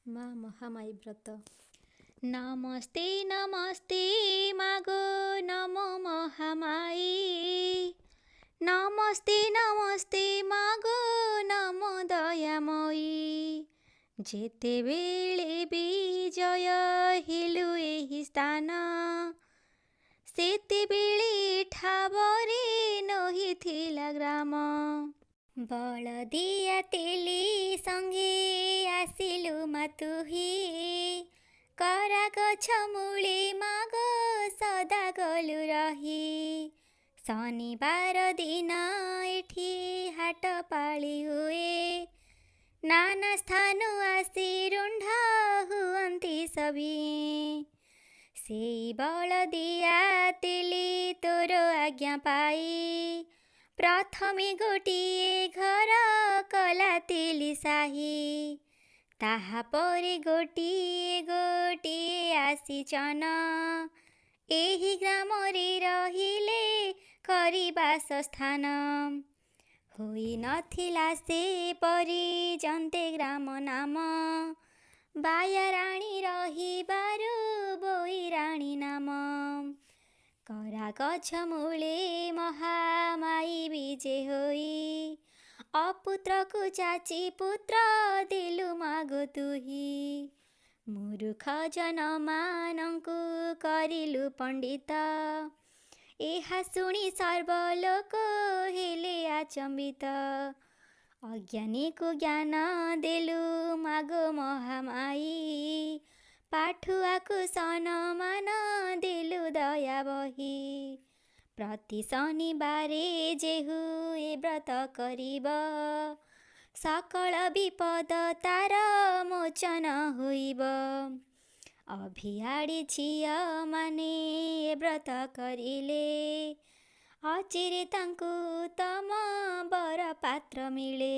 माँ महामाई व्रत। नमस्ते नमस्ते मागो नमो महामाई। नमस्ते नमस्ते मागो नमो दयामयी। जेतेबेले विजय हेलु एही स्थान, सेतेबेले ठाबरे नहिथिला ग्राम। बलदिया तेली सँगे आसिलु मातुही, करा गछ मूले माग सदा गलु रही। शनिबार दिन एठी हाट पाଳି हुए, नाना स्थानु आसी रुण्ढ हुअन्ति सभी। सेई बलदिया तेली तोर आज्ञा पाई, प्रथमे गोटिए घर कला तेली साही। ताहा परे गोटिए गोटिए आसीचन, एही ग्रामरे रहिले करी बासस्थान। होई नथिला से परी जन्ते ग्राम नाम, बायाराणी रहिबारु बोइराणी नाम। करा गछ मूले महामाई विजे होई, अपुत्रକୁ चाची पुत्र देलु मागो तुही। मूर्ख जनमानଙ୍କୁ କରିଲୁ ପଣ୍ଡିତ, ଏହା ଶୁଣି ସର୍ବଲୋକ ହେଲେ ଆଚମ୍ବିତ। ଅଜ୍ଞାନୀକୁ ଜ୍ଞାନ ଦେଲୁ ମାଗୋ ମହାମାଇ, ପାଠୁଆକୁ ସମ୍ମାନ ଦେଲୁ ଦୟା ବହି। प्रति शनिबारे जेहु ए व्रत करिब, सकल विपद तार मोचन होइब। अभियाडी झिया माने ए व्रत करिले, अचिरे तांकु उत्तम बर पात्र मिले।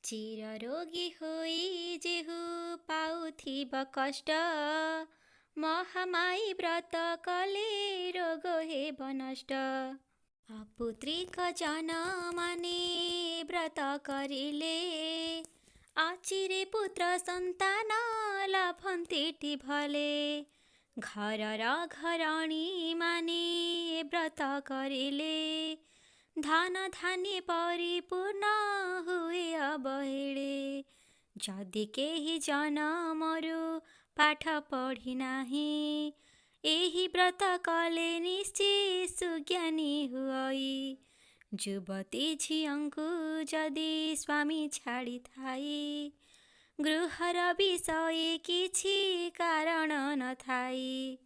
चिर रोगी होई जेहु पाउथिब कष्ट, महामाई व्रत कले रोग हेब नष्ट। अपुत्रिक जन माने व्रत करिले, अचिरे पुत्र सन्तान लभन्ति भले। घरर घरणी माने व्रत करिले, धन धान्य परिपूर्ण हुए अबहेले। जदि केही जनमरु पाठ पढ़ी नाही, एही व्रत कले निश्चय सुज्ञानी हुई। युवती झियंकु जदि स्वामी छाड़ी थाई, गृहर विषय किछि कारण न थाई।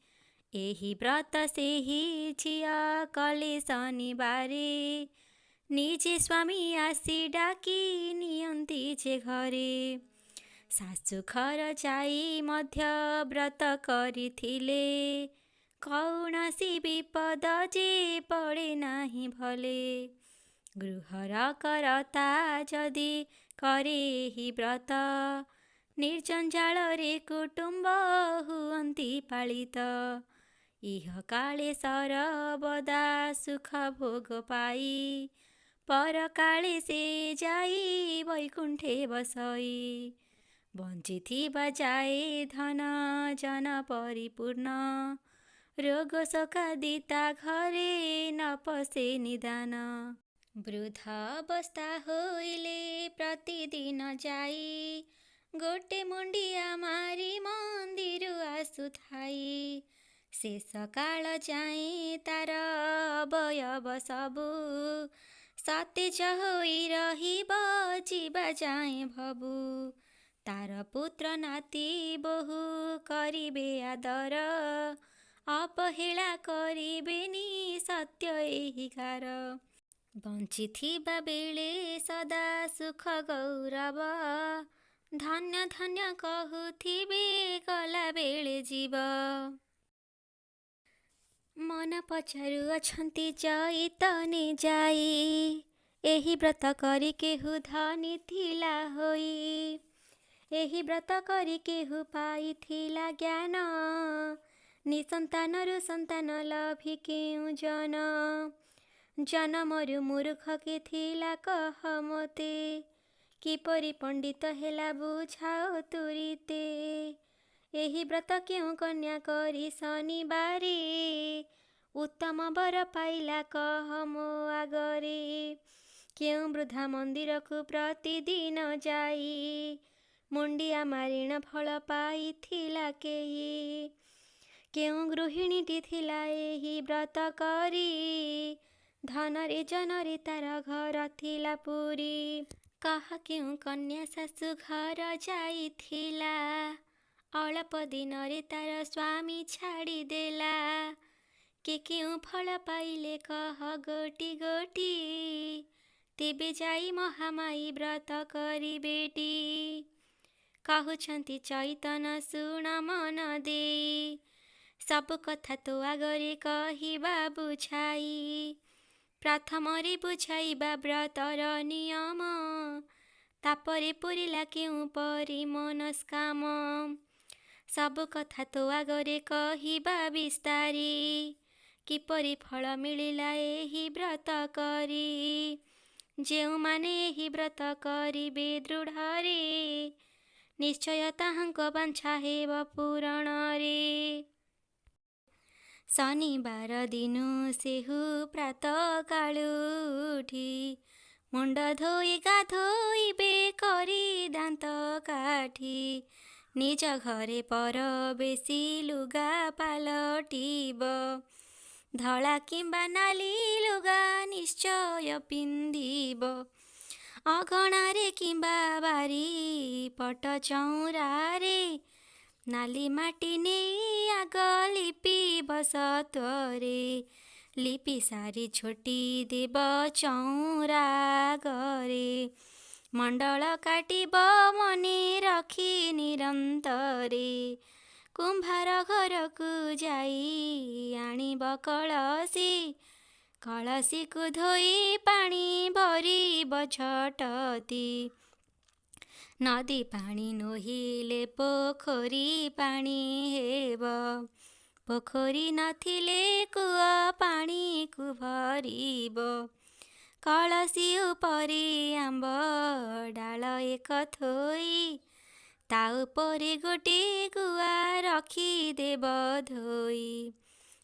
एही व्रत सेही झिया कले शनिबारे, निजे स्वामी आसी डाकी नियन्ति जे घरे। सासु घर जाई मध्य व्रत करिथिले, कौणसी विपद जे पड़े नाही भले। गृहर करता जदि करे एही व्रत, निर्जंजाल रे कुटुंब हुअन्ति पालित। इह काले सर्वदा सुख भोग पाई, पर काले से जाई वैकुंठे बसई। बंचिथिबा जाए धन जन परिपूर्ण, रोग शोकादिता घरे न पसे निदान। वृद्ध अवस्था होइले प्रतिदिन जाई, गोटे मुंडिया मारी मंदिर आसुथाई। शेष काल जाए तार अवयव सबु, सतेज होई रहिब जीवा जाए भबु। तार पुत्र नाती बहु करिबे आदर, अपहेला करिबेनी सत्य एही कार। बंचिथिबा बेले सदा सुख गौरव, धन्य धन्य कहुथिबे गला बेले जीव। मन पचारु अछन्ति चैतन्य जाई, एही व्रत करि केहु धनी थिला होई। एही व्रत करि केहु पाइथिला ज्ञान, निसंतानरु संतान लभि केउ जन। जनमरु मूर्ख के थिला कह मोते, किपरि पंडित हेला बुझाओ तुरिते। ଏହି ବ୍ରତ କେଉଁ କନ୍ୟା କରି ଶନିବାରେ, ଉତ୍ତମ ବର ପାଇଲା କହ ମୋ ଆଗରେ। କେଉଁ ବୃଦ୍ଧା ମନ୍ଦିରକୁ ପ୍ରତିଦିନ ଯାଇ, ମୁଣ୍ଡିଆ ମାରିଣ ଫଳ ପାଇଥିଲା କେହି। କେଉଁ ଗୃହିଣୀଟି ଥିଲା ଏହି ବ୍ରତ କରି, ଧନରେ ଜନରେ ତାର ଘର ଥିଲା ପୁରୀ। କହ କେଉଁ କନ୍ୟା ଶାଶୁ ଘର ଯାଇଥିଲା, ଅଳ୍ପ ଦିନରେ ତାର ସ୍ୱାମୀ ଛାଡ଼ିଦେଲା। କେଉଁ ଫଳ ପାଇଲେ କହ ଗୋଟି ଗୋଟି, ତେବେ ଯାଇ ମହାମାୟୀ ବ୍ରତ କରିବେଟି। କହୁଛନ୍ତି ଚୈତନ ଶୁଣ ମନ ଦେଇ, ସବୁ କଥା ତୋ ଆଗରେ କହିବା ବୁଝାଇ। ପ୍ରଥମରେ ବୁଝାଇବା ବ୍ରତର ନିୟମ, ତାପରେ ପୁରିଲା କେଉଁ ପରି ମନସ୍କାମ। ସବୁ କଥା ତୋ ଆଗରେ କହିବା ବିସ୍ତାରି, କିପରି ଫଳ ମିଳିଲା ଏହି ବ୍ରତ କରି। ଯେଉଁମାନେ ଏହି ବ୍ରତ କରିବେ ଦୃଢ଼ରେ, ନିଶ୍ଚୟ ତାହାଙ୍କ ବାଞ୍ଛା ହେବ ପୂରଣରେ। ଶନିବାର ଦିନୁ ସେହୁ ପ୍ରାତଃକାଳୁ ଉଠି, ମୁଣ୍ଡ ଧୋଇ ଗାଧୋଇବେ କରି ଦାନ୍ତ କାଠି। ନିଜ ଘରେ ପରବେଶୀ ଲୁଗା ପାଲଟିବ, ଧଳା କିମ୍ବା ନାଲି ଲୁଗା ନିଶ୍ଚୟ ପିନ୍ଧିବ। ଅଗଣାରେ କିମ୍ବା ବାରି ପଟ ଚଉରାରେ, ନାଲି ମାଟି ନେଇ ଆଗ ଲିପିବ ସତ୍ୱରେ। ଲିପି ସାରି ଝୋଟି ଦେବ ଚଉରା ଆଗରେ, ମଣ୍ଡଳ କାଟିବ ମନେ ରଖି ନିରନ୍ତରେ। କୁମ୍ଭାର ଘରକୁ ଯାଇ ଆଣିବ କଳସୀ, କଳସୀକୁ ଧୋଇ ପାଣି ଭରିବ ଝଟତି। ନଦୀ ପାଣି ନୋହିଲେ ପୋଖରୀ ପାଣି ହେବ, ପୋଖରୀ ନଥିଲେ କୂଅ ପାଣିକୁ ଭରିବ। କଳସୀ ଉପରେ ଆମ୍ବ ଡାଳ ଏକ ଥୋଇ, ତା ଉପରେ ଗୋଟିଏ ଗୁଆ ରଖିଦେବ ଧୋଇ।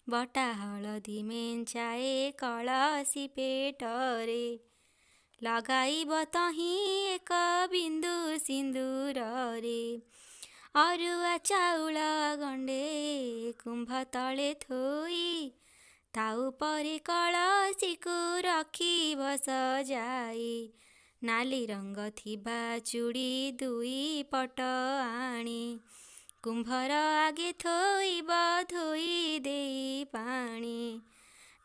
ବଟା ହଳଦୀ ମେଞ୍ଚାଏ କଳସୀ ପେଟରେ, ଲଗାଇବ ତହିଁ ଏକ ବିନ୍ଦୁ ସିନ୍ଦୁରରେ। ଅରୁଆ ଚାଉଳ ଗଣ୍ଡେ କୁମ୍ଭ ତଳେ ଥୋଇ, ତା ଉପରେ କଳସୀକୁ ରଖିବ ସଜାଇ। ନାଲି ରଙ୍ଗ ଥିବା ଚୁଡ଼ି ଦୁଇ ପଟ ଆଣି, କୁମ୍ଭର ଆଗେ ଥୋଇବ ଧୋଇ ଦେଇ ପାଣି।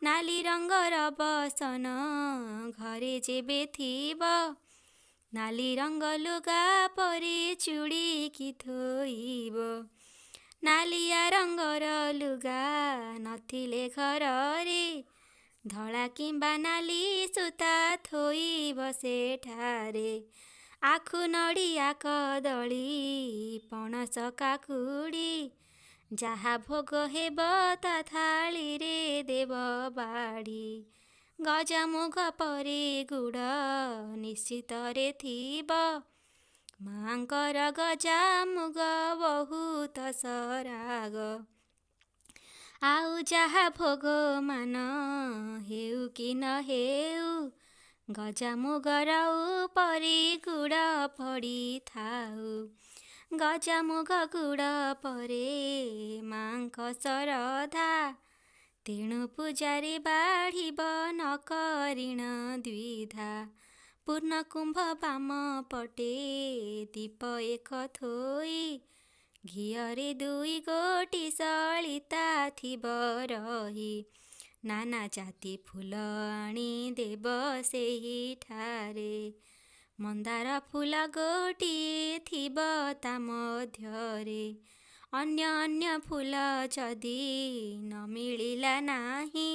ନାଲି ରଙ୍ଗର ବସନ ଘରେ ଯେବେ ଥିବ, ନାଲି ରଙ୍ଗ ଲୁଗା ପରେ ଚୁଡ଼ିକି ଥୋଇବ। ନାଲିଆ ରଙ୍ଗର ଲୁଗା ନଥିଲେ ଘରରେ, ଧଳା କିମ୍ବା ନାଲି ସୂତା ଥୋଇବ ସେଠାରେ। ଆଖୁ ନଡ଼ିଆ କଦଳୀ ପଣସ କାକୁଡ଼ି, ଯାହା ଭୋଗ ହେବ ତା ଥାଳିରେ ଦେବ ବାଢ଼ି। ଗଜାମୁଗ ପରେ ଗୁଡ଼ ନିଶ୍ଚିତରେ ଥିବ, ମାଙ୍କର ଗଜାମୁଗ ବହୁତ ସରାଗ। ଆଉ ଯାହା ଭୋଗ ମାନ ହେଉ କି ନ ହେଉ, ଗଜାମୁଗର ଉପରେ ଗୁଡ଼ ପଡ଼ିଥାଉ। ଗଜାମୁଗ ଗୁଡ଼ ପରେ ମାଙ୍କ ଶରଧା, ତେଣୁ ପୂଜାରେ ବାଢ଼ିବ ନ କରିଣ ଦ୍ୱିଧା। ପୂର୍ଣ୍ଣ କୁମ୍ଭ ବାମ ପଟେ ଦୀପ ଏକ ଥୋଇ, ଘିଅରେ ଦୁଇ ଗୋଟି ସଳିତା ଥିବ ରହି। ନାନା ଜାତି ଫୁଲ ଆଣି ଦେବ ସେହିଠାରେ, ମନ୍ଦାର ଫୁଲ ଗୋଟିଏ ଥିବ ତା ମଧ୍ୟରେ। ଅନ୍ୟ ଅନ୍ୟ ଫୁଲ ଯଦି ନ ମିଳିଲା ନାହିଁ,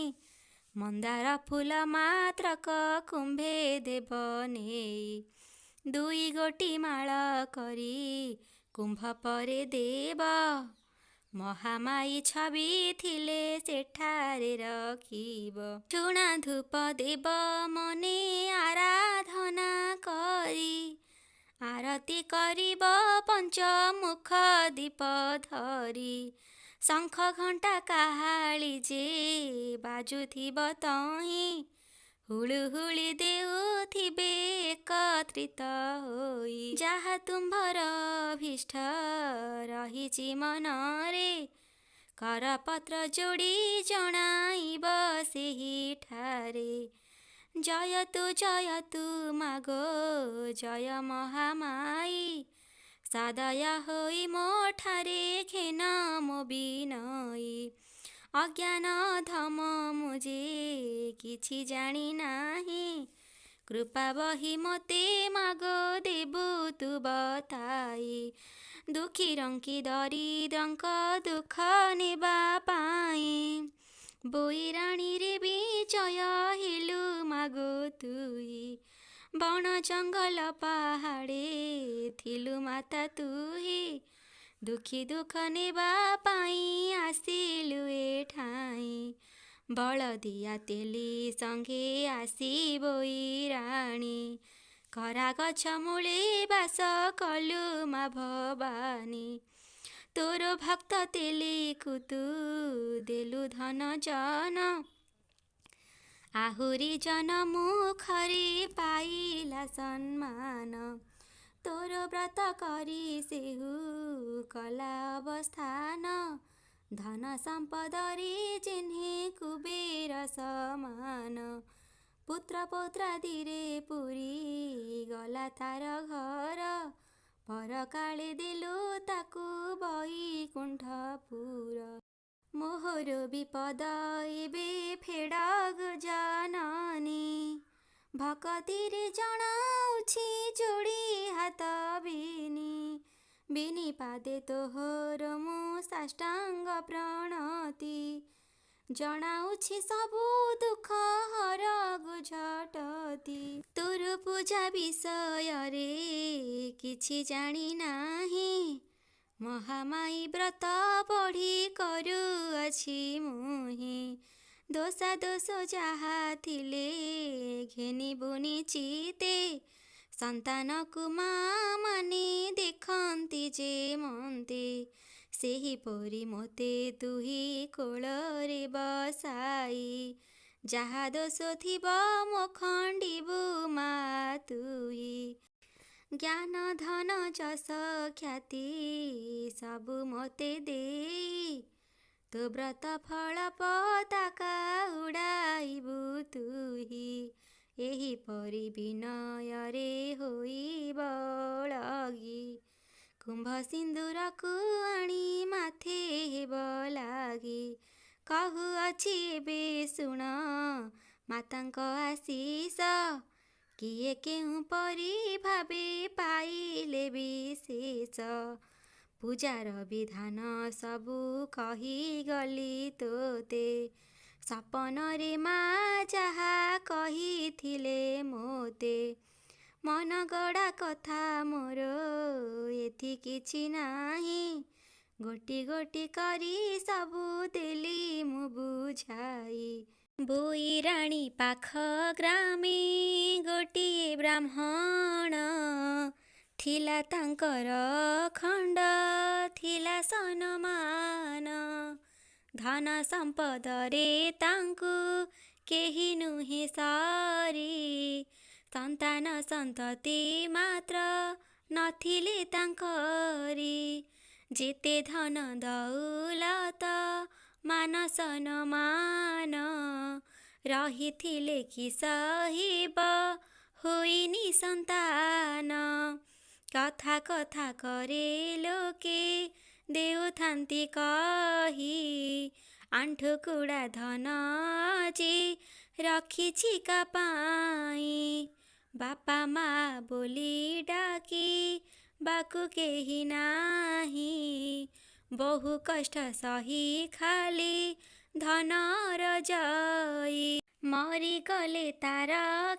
ମନ୍ଦାର ଫୁଲ ମାତ୍ରକ କୁମ୍ଭେ ଦେବ ନେଇ। ଦୁଇ ଗୋଟି ମାଳ କରି କୁମ୍ଭ ପରେ ଦେବ, ମହାମାୟୀ ଛବି ଥିଲେ ସେଠାରେ ରଖିବ। ଝୁଣା ଧୂପ ଦେବ ମନେ ଆରାଧନା କରି, आरती करिब पंचमुख दीप धरी शंख घंटा काहाली जे बाजुथिब तहीं हुळुहुळि देउथिबे एकत्रित होई ଯାହା ତୁମ୍ଭର ଅଭୀଷ୍ଟ ରହିଛି ମନରେ କରପତ୍ର ଯୋଡ଼ି ଜଣାଇବ ସେହିଠାରେ ଜୟତୁ ମାଗୋ ଜୟ ମହାମାଇ ସଦୟ ହୋଇ ମୋଠାରେ ଘେନ ମୋ ବିନୟୀ ଅଜ୍ଞାନ ଧମ ମୁଁ ଯେ କିଛି ଜାଣି ନାହିଁ କୃପା ବହି ମୋତେ ମାଗୋ ଦେବୁ ତୁ ବତାଇ ଦୁଃଖୀରଙ୍କି ଦରିଦ୍ରଙ୍କ ଦୁଃଖ ନେବା ପାଇଁ ବୋଇରାଣୀରେ ବିଜୟ ହେଲୁ ମାଗୋ ତୁଇ ବଣ ଜଙ୍ଗଲ ପାହାଡ଼େ ଥିଲୁ ମାତା ତୁହି ଦୁଃଖୀ ଦୁଃଖ ନେବା ପାଇଁ ଆସିଲୁ ଏଠାଇଁ ବଳଦିଆ ତେଲି ସଙ୍ଗେ ଆସି ବୋଇରାଣୀ ଖରା ଗଛ ମୂଳେ ବାସ କଲୁ ମା ଭବାନୀ ତୋର ଭକ୍ତ ତେଲିକୁ ତୁ ଦେଲୁ ଧନ ଜନ ଆହୁରି ଜନ ମୁଖରେ ପାଇଲା ସମ୍ମାନ ତୋର ବ୍ରତ କରି ସେହୁ କଲା ଅବସ୍ଥାନ ଧନ ସମ୍ପଦରେ ଚିହ୍ନେ କୁବେର ସମାନ ପୁତ୍ର ପୌତ୍ରାଦିରେ ପୁରୀ ଗଲା ତାର ଘର ପରକାଳେ ଦେଲୁ ତାକୁ ବୈକୁଣ୍ଠପୁର ମୋହର ବିପଦ ଏବେ ଫେଡ଼ ଜନନୀ ଭକତିରେ ଜଣାଉଛି ଯୋଡ଼ି ହାତ ବିନି ପାଦେ ତୋହର ମୁଁ ସାଷ୍ଟାଙ୍ଗ ପ୍ରଣତି ଜଣାଉଛି ସବୁ ଦୁଃଖ ହରଗୁ ଝଟତି ତୋର ପୂଜା ବିଷୟରେ କିଛି ଜାଣି ନାହିଁ ମହାମାଇ ବ୍ରତ ପଢ଼ି କରୁଅଛି ମୁହିଁ ଦୋଷା ଦୋଷ ଯାହା ଥିଲେ ଘେନିବୁନି ଚିତେ ସନ୍ତାନକୁ ମା ମାନେ ଦେଖନ୍ତି ଯେ ମନ୍ତେ ସେହିପରି ମୋତେ ତୁହି କୋଳରେ ବସାଇ ଯାହା ଦୋଷ ଥିବ ମୋ ଖଣ୍ଡିବୁ ମା ତୁହି ଜ୍ଞାନ ଧନ ଯଶ ଖ୍ୟାତି ସବୁ ମୋତେ ଦେଇ ତୋ ବ୍ରତ ଫଳ ପତାକା ଉଡ଼ାଇବୁ ତୁହି ଏହିପରି ବିନୟରେ ହୋଇ ବଳଗି କୁମ୍ଭ ସିନ୍ଦୁରକୁ ଆଣି ମାଥେ ହେବ ଲାଗି କହୁଅଛି ଏବେ ଶୁଣ ମାତାଙ୍କ ଆଶିଷ କିଏ କେଉଁ ପରି ଭାବେ ପାଇଲେ ବିଶେଷ ପୂଜାର ବିଧାନ ସବୁ କହିଗଲି ତୋତେ ସପନରେ ମା ଯାହା କହିଥିଲେ ମୋତେ ମନ ଗଢ଼ା କଥା ମୋର ଏଥି କିଛି ନାହିଁ ଗୋଟି ଗୋଟି କରି ସବୁ ଦେଲି ମୁଁ ବୁଝାଇ ବୋଇରାଣୀ ପାଖ ଗ୍ରାମେ ଗୋଟିଏ ବ୍ରାହ୍ମଣ ଥିଲା ତାଙ୍କର ଖଣ୍ଡ ଥିଲା ସନମାନ ଧନ ସମ୍ପଦରେ ତାଙ୍କୁ କେହି ନୁହେଁ ସରି ସନ୍ତାନ ସନ୍ତତି ମାତ୍ର ନଥିଲେ ତାଙ୍କରି ଯେତେ ଧନ ଦୌଲତ ମାନ ସନମାନ ରହିଥିଲେ କି ସହିବ ହୋଇନି ସନ୍ତାନ କଥା କଥା करे ଲୋକେ ଦେଉଥାନ୍ତି କହି ଆଣ୍ଠୁକୁଡ଼ା ଧନ ଆଜି ରଖିଛି କା ପାଇଁ ବାପା ମା ବୋଲି ଡାକି ବାକୁ କେହି ନାହିଁ ବହୁ କଷ୍ଟ ସହି ଖାଲି ଧନର ଜଇ ମରିଗଲେ ତାର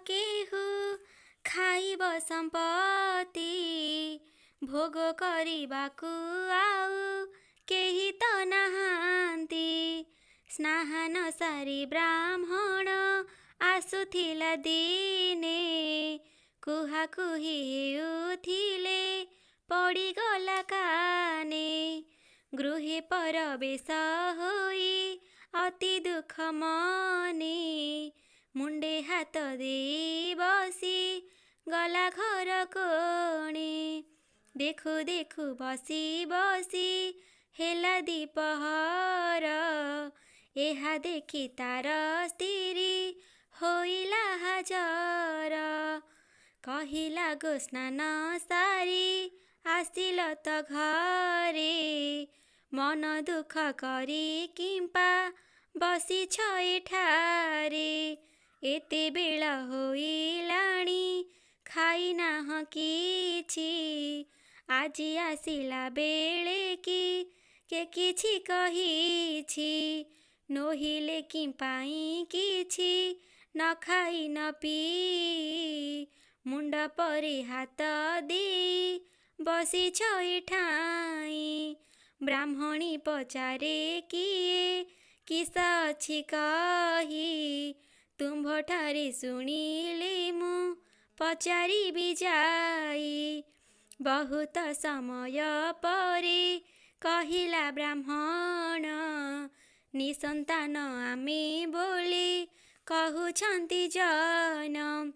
କେହୁ ଖାଇବ ସମ୍ପତ୍ତି ଭୋଗ କରିବାକୁ ଆଉ କେହି ତ ନାହାନ୍ତି ସ୍ନାହାନ ସାରି ବ୍ରାହ୍ମଣ ଆସୁଥିଲା ଦିନେ କୁହାକୁହି ହେଉଥିଲେ ପଡ଼ିଗଲା କାନେ। ଗୃହେ ପରବେଶ ହୋଇ ଅତି ଦୁଃଖ ମନେ। ମୁଣ୍ଡେ ହାତ ଦେଇ ବସି ଗଲା ଘର କୋଣେ। ଦେଖୁ ଦେଖୁ ବସି ବସି ହେଲା ଦିପହର। ଏହା ଦେଖି ତାର ସ୍ତ୍ରୀ ହୋଇଲା ହାଜର। କହିଲା ଗୋ ସ୍ନାନ ସାରି ଆସିଲ ତ ଘରେ। ମନ ଦୁଃଖ କରି କିମ୍ପା ବସିଛ ଏଠାରେ। ଏତେ ବେଳ ହୋଇଲାଣି ଖାଇନାହଁ କିଛି। ଆଜି ଆସିଲା ବେଳେ କି କିଛି କହିଛି। ନୋହିଲେ କିମ୍ପାଇଁ କିଛି ନ ଖାଇ ନ ପିଇ। ମୁଣ୍ଡ ପରେ ହାତ ଦେଇ ବସିଛ ଏଠାଇଁ। ବ୍ରାହ୍ମଣୀ ପଚାରେ କିଏ କିସ ଅଛି କହି। ତୁମ୍ଭଠାରେ ଶୁଣିଲେ ମୁଁ ପଚାରିବି ଯାଇ। ବହୁତ ସମୟ ପରେ କହିଲା ବ୍ରାହ୍ମଣ, ନିସନ୍ତାନ ଆମେ ବୋଲି କହୁଛନ୍ତି ଜନ।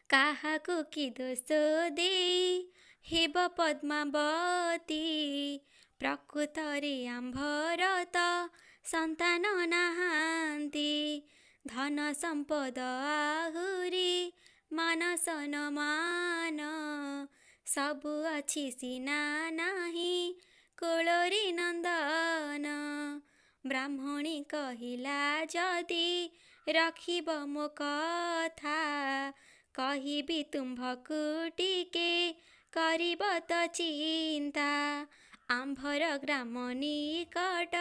କାହାକୁ କି ଦୋଷ ଦେଇ ହେବ ପଦ୍ମାବତୀ। ପ୍ରକୃତରେ ଆମ୍ଭର ତ ସନ୍ତାନ ନାହାନ୍ତି। ଧନ ସମ୍ପଦ ଆହୁରି ମାନ ସନମାନ। ସବୁ ଅଛି ସିନା ନାହିଁ କୋଳରେ ନନ୍ଦନ। ବ୍ରାହ୍ମଣୀ କହିଲା ଯଦି ରଖିବ ମୋ କଥା। କହିବି ତୁମ୍ଭକୁ ଟିକେ କରିବ ତ ଚିନ୍ତା। ଆମ୍ଭର ଗ୍ରାମ ନିକଟ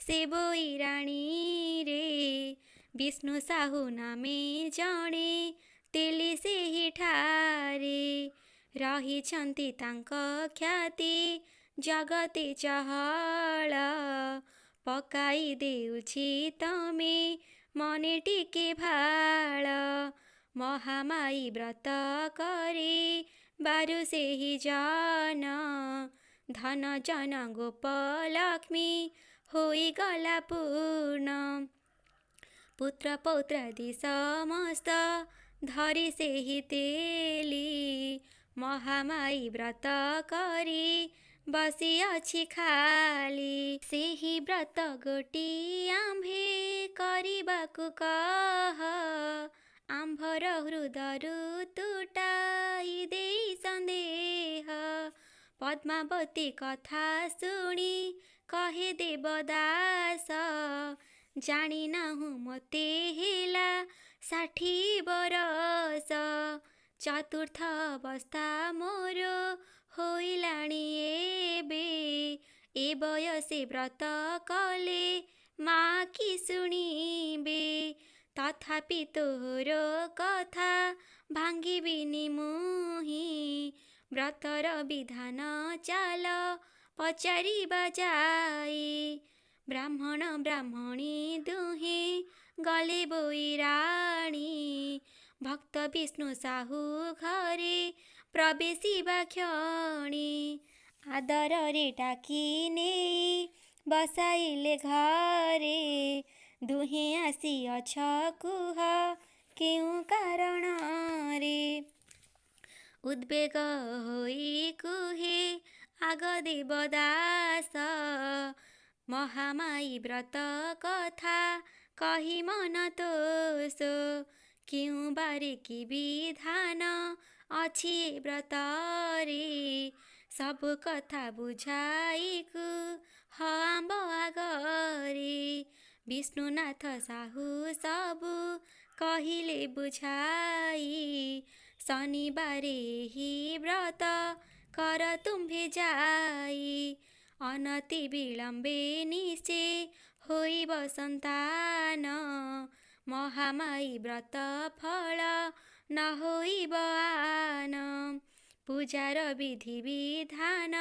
ସେବୋଇରାଣୀରେ। ବିଷ୍ଣୁ ସାହୁ ନାମେ ଜଣେ ଥିଲେ ସେହିଠାରେ। ରହିଛନ୍ତି ତାଙ୍କ ଖ୍ୟାତି ଜଗତେ ଚହଳ। ପକାଇ ଦେଉଛି ତମେ ମନେ ଟିକେ ଭାଳ। ମହାମାୟୀ ବ୍ରତ କରି ବାରୁ ସେହି ଜନ। ଧନ ଜନ ଗୋପ ଲକ୍ଷ୍ମୀ ହୋଇଗଲା ପୂର୍ଣ୍ଣ। ପୁତ୍ର ପୌତ୍ରାଦି ସମସ୍ତ ଧରି ସେହି ତେଲି। ମହାମାୟୀ ବ୍ରତ କରି ବସିଅଛି ଖାଲି। ସେହି ବ୍ରତ ଗୋଟିଏ ଆମ୍ଭେ କରିବାକୁ କହ। ଆମ୍ଭର ହୃଦରୁ ତୁଟାଇ ଦେଇ ସନ୍ଦେହ। ପଦ୍ମାବତୀ କଥା ଶୁଣି କହେ ଦେବଦାସ। ଜାଣିନାହୁଁ ମୋତେ ହେଲା 60 ବରଷ। ଚତୁର୍ଥ ଅବସ୍ଥା ମୋର ହୋଇଲାଣି ଏବେ। ଏ ବୟସେ ବ୍ରତ କଲେ ମା କି ଶୁଣିବେ। ତଥାପି ତୋର କଥା ଭାଙ୍ଗିବିନି ମୁହିଁ। ବ୍ରତର ବିଧାନ ଚାଲ ପଚାରିବା ଯାଇ। ବ୍ରାହ୍ମଣ ବ୍ରାହ୍ମଣୀ ଦୁହେଁ ଗଲେ ବୋଇରାଣୀ। ଭକ୍ତ ବିଷ୍ଣୁ ସାହୁ ଘରେ ପ୍ରବେଶିବା କ୍ଷଣି। ଆଦରରେ ଡାକି ନେଇ ବସାଇଲେ ଘରେ। ଦୁହେଁ ଆସିଅଛ କୁହ କେଉଁ କାରଣରେ। ଉଦ୍ବେଗ ହୋଇ କୁହେ ଆଗ ଦେବଦାସ। ମହାମାୟୀ ବ୍ରତ କଥା କହି ମନ ତୋଷ। କେଉଁ ବାରେ କି ବିଧାନ ଅଛି ଏ ବ୍ରତରେ। ସବୁ କଥା ବୁଝାଇ କୁହ ଆମ୍ଭ ଆଗରେ। ବିଷ୍ଣୁନାଥ ସାହୁ ସବୁ କହିଲେ ବୁଝାଇ। ଶନିବାରେ ଏହି ବ୍ରତ କର ତୁମ୍ଭେ ଯାଇ। ଅନତି ବିଳମ୍ବେ ନିଶ୍ଚେ ହୋଇବ ସନ୍ତାନ। ମହାମାୟୀ ବ୍ରତ ଫଳ ନ ହୋଇବ ଆନ। ପୂଜାର ବିଧି ବିଧାନ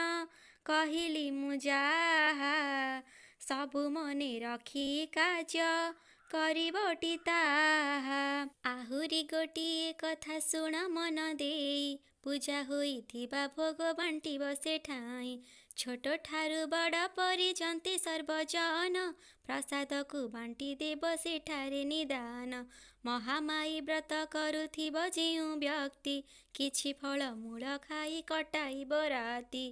କହିଲି ମୁଁ ଯାହା। ସବୁ ମନେ ରଖି କାର୍ଯ୍ୟ କରିବଟି ତାହା। ଆହୁରି ଗୋଟିଏ କଥା ଶୁଣ ମନ ଦେଇ, ପୂଜା ହୋଇଥିବା ଭୋଗ ବାଣ୍ଟିବ ସେଠାଇଁ। ଛୋଟ ଠାରୁ ବଡ଼ ପରିଜନ୍ତି ସର୍ବଜନ, ପ୍ରସାଦକୁ ବାଣ୍ଟି ଦେବ ସେଠାରେ ନିଦାନ। ମହାମାୟୀ ବ୍ରତ କରୁଥିବ ଯେଉଁ ବ୍ୟକ୍ତି, କିଛି ଫଳମୂଳ ଖାଇ କଟାଇବ ରାତି।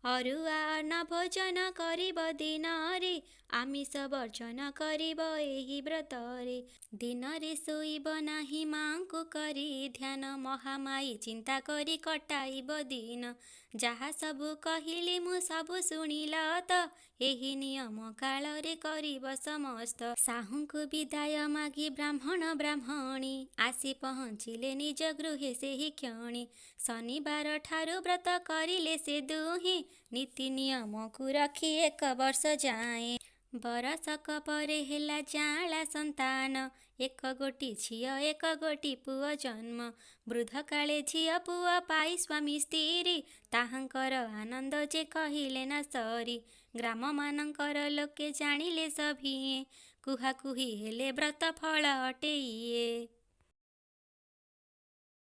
ଅରୁଆ ଅନ୍ନ ଭୋଜନ କରିବ ଦିନରେ, ଆମିଷ ବର୍ଜନ କରିବ ଏହି ବ୍ରତରେ। ଦିନରେ ଶୋଇବ ନାହିଁ ମାଙ୍କୁ କରି ଧ୍ୟାନ, ମହାମାୟୀ ଚିନ୍ତା କରି କଟାଇବ ଦିନ। ଯାହା ସବୁ କହିଲି ମୁଁ ସବୁ ଶୁଣିଲ ତ, ଏହି ନିୟମ କାଳରେ କରିବ ସମସ୍ତ। ସାହୁଙ୍କୁ ବିଦାୟ ମାଗି ବ୍ରାହ୍ମଣୀ ଆସି ପହଞ୍ଚିଲେ ନିଜ ଗୃହେ ସେହି କ୍ଷଣି। ଶନିବାର ଠାରୁ ବ୍ରତ କରିଲେ ସେ ଦୁହେଁ, ନୀତି ନିୟମକୁ ରଖି 1 ବର୍ଷ ଯାଏଁ। ବରଷକ ପରେ ହେଲା ଜାଁଳା ସନ୍ତାନ, 1 ଗୋଟି ଝିଅ 1 ଗୋଟି ପୁଅ ଜନ୍ମ। ବୃଦ୍ଧ କାଳେ ଝିଅ ପୁଅ ପାଇ ସ୍ୱାମୀ ସ୍ତ୍ରୀ, ତାହାଙ୍କର ଆନନ୍ଦ ଯେ କହିଲେ ନା ସରି। ଗ୍ରାମମାନଙ୍କର ଲୋକେ ଜାଣିଲେ ସଭିଏଁ, କୁହାକୁହି ହେଲେ ବ୍ରତ ଫଳ ଅଟେ ଇଏ।